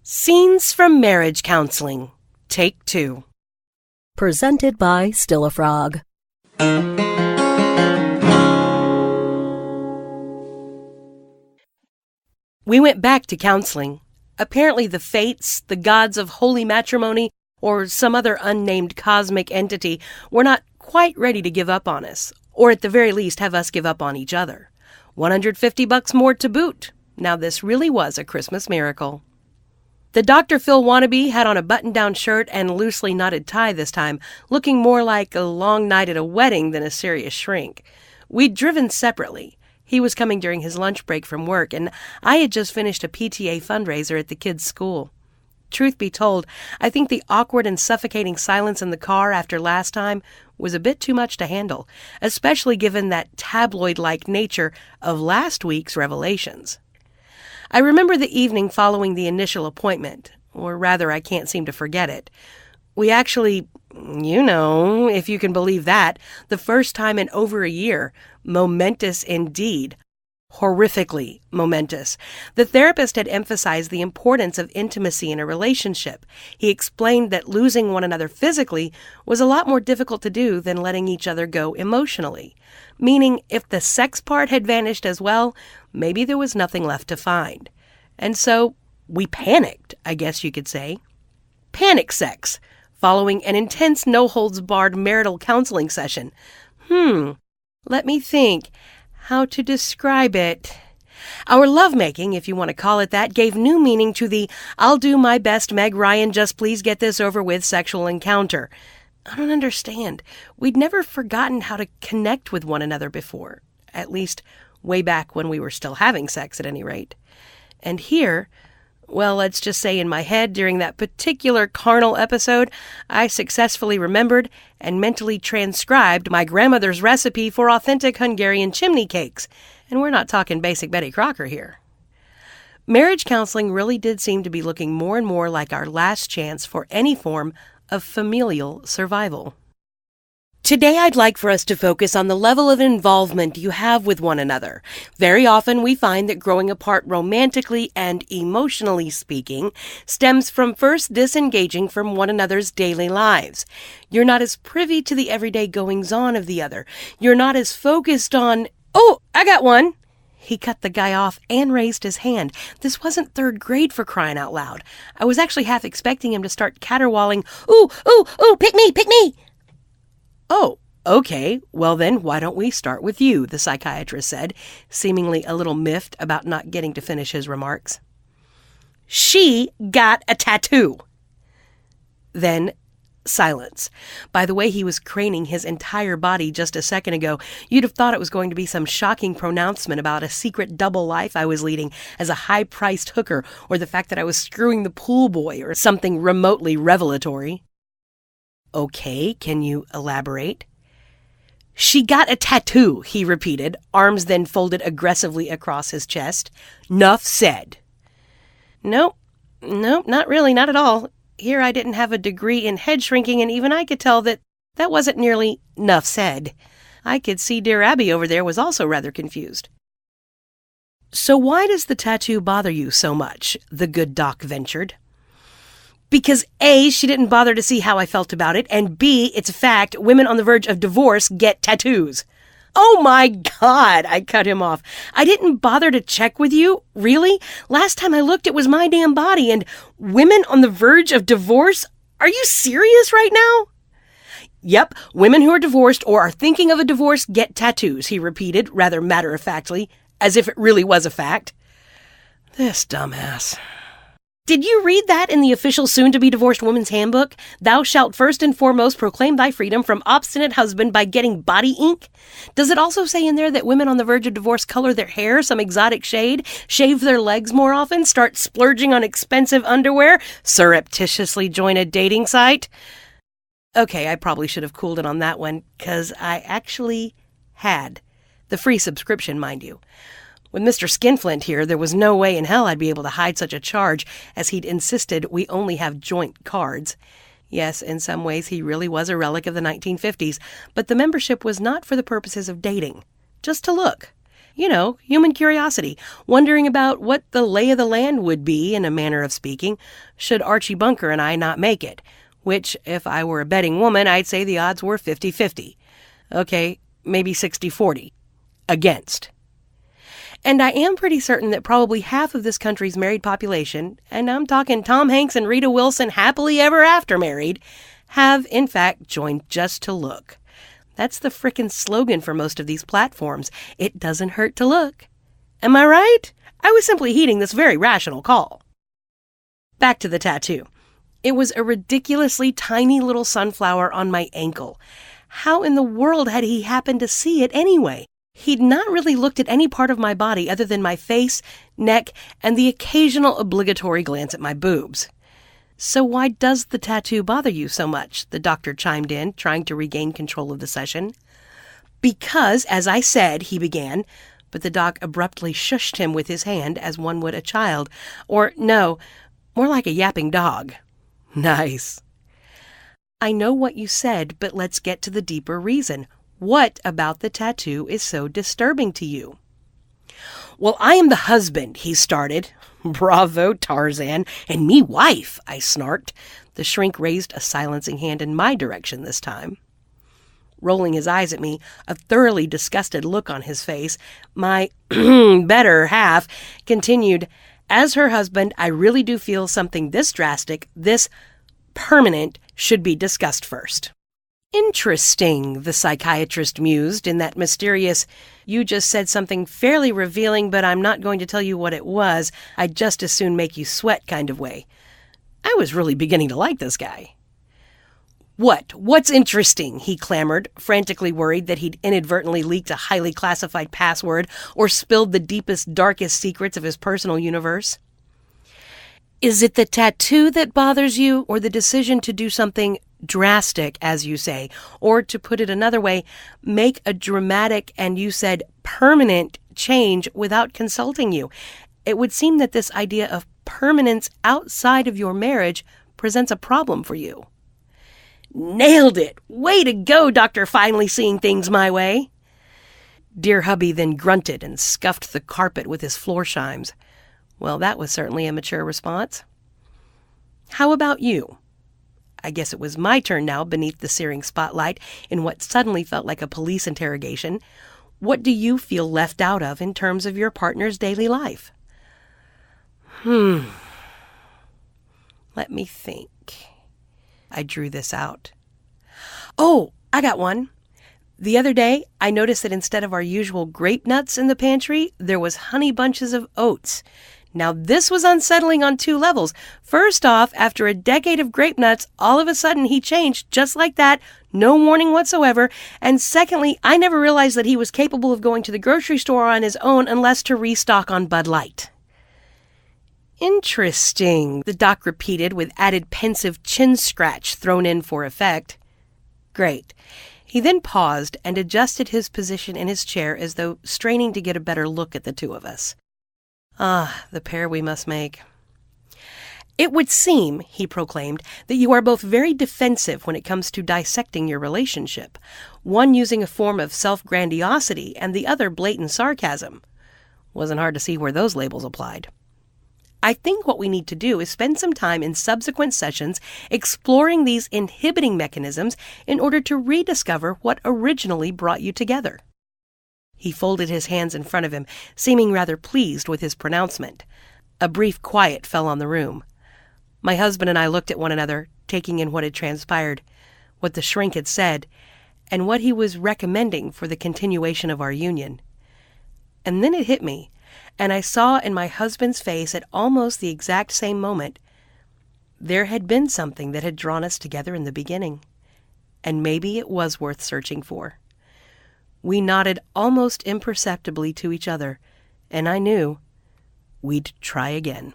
Scenes from Marriage Counseling, Take 2. Presented by Still a Frog. We went back to counseling. Apparently the fates, the gods of holy matrimony, or some other unnamed cosmic entity were not quite ready to give up on us, or at the very least have us give up on each other. $150 more to boot. Now this really was a Christmas miracle. The Dr. Phil wannabe had on a button-down shirt and loosely knotted tie this time, looking more like a long night at a wedding than a serious shrink. We'd driven separately. He was coming during his lunch break from work, and I had just finished a PTA fundraiser at the kids' school. Truth be told, I think the awkward and suffocating silence in the car after last time was a bit too much to handle, especially given that tabloid-like nature of last week's revelations. I remember the evening following the initial appointment, or rather, I can't seem to forget it. We actually, if you can believe that, the first time in over a year, momentous indeed, horrifically momentous. The therapist had emphasized the importance of intimacy in a relationship. He explained that losing one another physically was a lot more difficult to do than letting each other go emotionally. Meaning, if the sex part had vanished as well, maybe there was nothing left to find. And so, we panicked, I guess you could say. Panic sex, following an intense no-holds-barred marital counseling session. Let me think how to describe it. Our lovemaking, if you want to call it that, gave new meaning to the "I'll do my best, Meg Ryan, just please get this over with" sexual encounter. I don't understand. We'd never forgotten how to connect with one another before. At least, way back when we were still having sex, at any rate. And here, well, let's just say in my head during that particular carnal episode, I successfully remembered and mentally transcribed my grandmother's recipe for authentic Hungarian chimney cakes. And we're not talking basic Betty Crocker here. Marriage counseling really did seem to be looking more and more like our last chance for any form of familial survival. Today I'd like for us to focus on the level of involvement you have with one another. Very often we find that growing apart romantically and emotionally speaking stems from first disengaging from one another's daily lives. You're not as privy to the everyday goings-on of the other. You're not as focused on, "Oh, I got one." He cut the guy off and raised his hand. This wasn't third grade, for crying out loud. I was actually half expecting him to start caterwauling, "Ooh, ooh, ooh, pick me, pick me." "Oh, okay, well then why don't we start with you," the psychiatrist said, seemingly a little miffed about not getting to finish his remarks. "She got a tattoo." Then silence. By the way he was craning his entire body just a second ago, you'd have thought it was going to be some shocking pronouncement about a secret double life I was leading as a high-priced hooker, or the fact that I was screwing the pool boy, or something remotely revelatory. "Okay, can you elaborate?" "She got a tattoo," he repeated, arms then folded aggressively across his chest. "'Nuff said." Nope, not really, not at all. Here I didn't have a degree in head shrinking, and even I could tell that wasn't nearly "'nuff said." I could see dear Abby over there was also rather confused. "So why does the tattoo bother you so much?" the good doc ventured. "Because A, she didn't bother to see how I felt about it, and B, it's a fact, women on the verge of divorce get tattoos." "Oh my God," I cut him off. "I didn't bother to check with you? Really? Last time I looked, it was my damn body, and women on the verge of divorce? Are you serious right now?" "Yep, women who are divorced or are thinking of a divorce get tattoos," he repeated, rather matter-of-factly, as if it really was a fact. This dumbass. "Did you read that in the official soon-to-be-divorced woman's handbook? Thou shalt first and foremost proclaim thy freedom from obstinate husband by getting body ink? Does it also say in there that women on the verge of divorce color their hair some exotic shade, shave their legs more often, start splurging on expensive underwear, surreptitiously join a dating site?" Okay, I probably should have cooled it on that one, because I actually had. The free subscription, mind you. With Mr. Skinflint here, there was no way in hell I'd be able to hide such a charge, as he'd insisted we only have joint cards. Yes, in some ways he really was a relic of the 1950s, but the membership was not for the purposes of dating, just to look. Human curiosity, wondering about what the lay of the land would be, in a manner of speaking, should Archie Bunker and I not make it, which, if I were a betting woman, I'd say the odds were 50-50. Okay, maybe 60-40. Against. And I am pretty certain that probably half of this country's married population, and I'm talking Tom Hanks and Rita Wilson happily ever after married, have, in fact, joined just to look. That's the frickin' slogan for most of these platforms. It doesn't hurt to look. Am I right? I was simply heeding this very rational call. Back to the tattoo. It was a ridiculously tiny little sunflower on my ankle. How in the world had he happened to see it anyway? He'd not really looked at any part of my body other than my face, neck, and the occasional obligatory glance at my boobs. So why does the tattoo bother you so much? The doctor chimed in, trying to regain control of the session. Because, as I said, he began, but the doc abruptly shushed him with his hand as one would a child. Or, no, more like a yapping dog. Nice. I know what you said, but let's get to the deeper reason. What about the tattoo is so disturbing to you? Well, I am the husband, he started. Bravo, Tarzan, and me wife, I snarked. The shrink raised a silencing hand in my direction this time. Rolling his eyes at me, a thoroughly disgusted look on his face, my better half continued, as her husband, I really do feel something this drastic, this permanent, should be discussed first. Interesting, the psychiatrist mused in that mysterious, you just said something fairly revealing, but I'm not going to tell you what it was. I'd just as soon make you sweat kind of way. I was really beginning to like this guy. What's interesting? He clamored, frantically worried that he'd inadvertently leaked a highly classified password or spilled the deepest, darkest secrets of his personal universe. Is it the tattoo that bothers you, or the decision to do something drastic, as you say, or to put it another way, make a dramatic and, you said, permanent change without consulting you? It would seem that this idea of permanence outside of your marriage presents a problem for you. Nailed it! Way to go, Doctor, finally seeing things my way. Dear hubby then grunted and scuffed the carpet with his floor chimes. Well, that was certainly a mature response. How about you? I guess it was my turn now beneath the searing spotlight in what suddenly felt like a police interrogation. What do you feel left out of in terms of your partner's daily life? Let me think. I drew this out. Oh, I got one. The other day, I noticed that instead of our usual grape nuts in the pantry, there was honey bunches of oats. Now, this was unsettling on two levels. First off, after a decade of grape nuts, all of a sudden he changed just like that, no warning whatsoever. And secondly, I never realized that he was capable of going to the grocery store on his own unless to restock on Bud Light. Interesting, the doc repeated with added pensive chin scratch thrown in for effect. Great. He then paused and adjusted his position in his chair as though straining to get a better look at the two of us. Ah, the pair we must make. It would seem, he proclaimed, that you are both very defensive when it comes to dissecting your relationship, one using a form of self-grandiosity and the other blatant sarcasm. Wasn't hard to see where those labels applied. I think what we need to do is spend some time in subsequent sessions exploring these inhibiting mechanisms in order to rediscover what originally brought you together. He folded his hands in front of him, seeming rather pleased with his pronouncement. A brief quiet fell on the room. My husband and I looked at one another, taking in what had transpired, what the shrink had said, and what he was recommending for the continuation of our union. And then it hit me, and I saw in my husband's face at almost the exact same moment, there had been something that had drawn us together in the beginning, and maybe it was worth searching for. We nodded almost imperceptibly to each other, and I knew we'd try again.